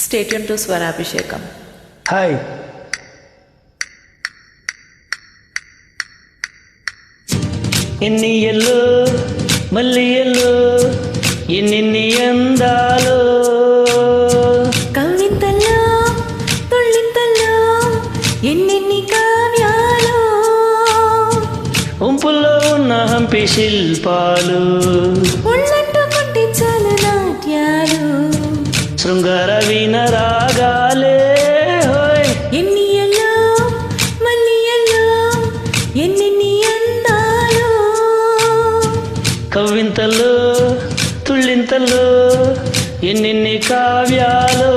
Stay tuned to Swarabhishekam. Hi ఎన్ని yellow మళ్ళీ yellow ఎన్ని అందాలో కవితల్లో తుళ్ళింతల్లో ఎన్నెన్ని కావ్యాలు ఉంపుల్లో ఉన్న హంపి శిల్పాలు ఉన్నట్టుకుంటే చాలు నాట్యాలు శృంగార వీణ రాగాలే హోయ్ ఎన్ని ఎల్లో మళ్ళీ ఎల్లో ఎన్నెన్ని అందాలు కవింతల్లో తుళ్ళింతల్లో ఎన్ని కావ్యాలు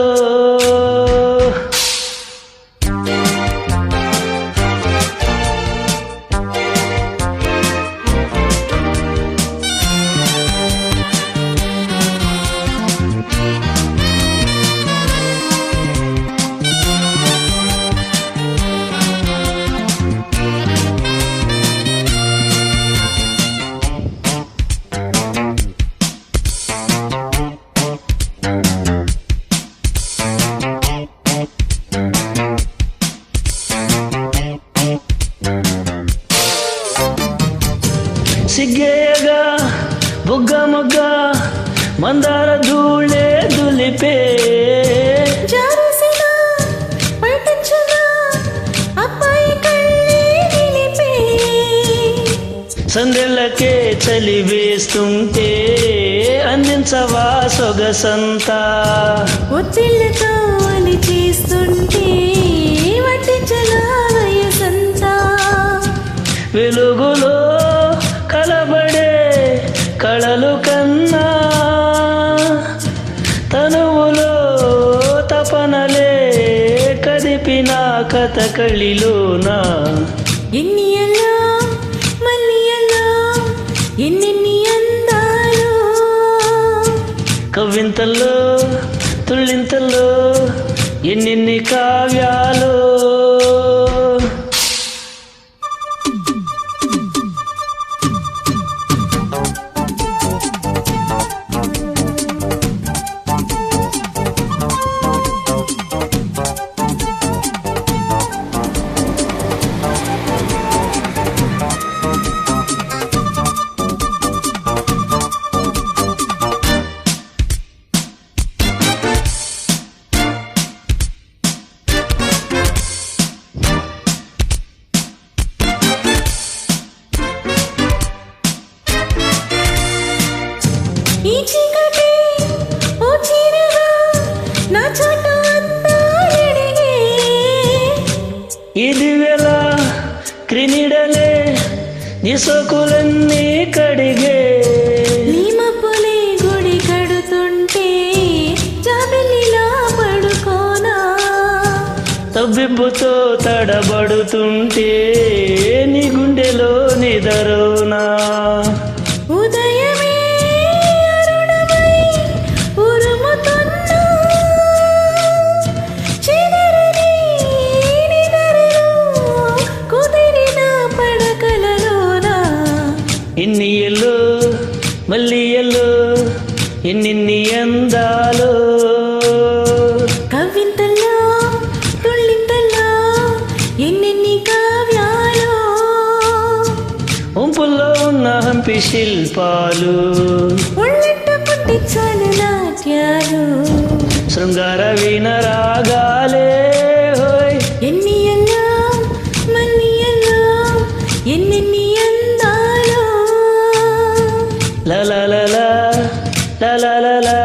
సిగ్గేయగా బుగ్గ మొగ్గ మందార ధూళే దులిపే జారుసిన పైటంచుగా అబ్బాయి కళ్ళే నిలిపే సందెళ్ళకే చలి వేస్తుంటే అందించవా సొగసంతా ఒత్తిళ్ళతో అని చేస్తుంటే వడ్డించలా వయసంతా వెలుగులో కలబడే కళలు కన్నా తనువులో తపనలే కదిపిన కథకళిలోనా ఎన్ని ఎల్లో మళ్ళీ ఎల్లో ఎన్నెన్ని అందాలు కవింతల్లో తుళ్ళింతల్లో ఎన్ని కావ్యాలు ఈ చీకటి ఓ చీరగా నా చోట అందాలడిగే ఇది వేళ క్రినిడలే నీ సోకులన్నీ కడిగే నీమపులే గుడి కడుతుంటే జాబిలిలా పడుకోనా తవ్వింపుతో తడబడుతుంటే నీ గుండెలో నిదరోనా ఉదయమే అరుణమై ఉరుముతున్నా చెదరని నిదరలో కుదిరిన పడకలలోనా ఇన్ని ఎల్లో మళ్ళీ ఎల్లో ఎన్ని అందాలో కవితల్లో తుళ్ళింతల్లో ఎన్నెన్ని కావ్యాలు ఉంపుల్లో ఉన్న హంపి శిల్పాలు ఉన్నట్టుకుంటే చాలు నాట్యాలు శృంగార వీణ రాగాలే హోయ్ ఎన్ని ఎల్లో మళ్ళీ ఎల్లో ఎన్నెన్ని అందాలు లా లా లా లా లా లా లా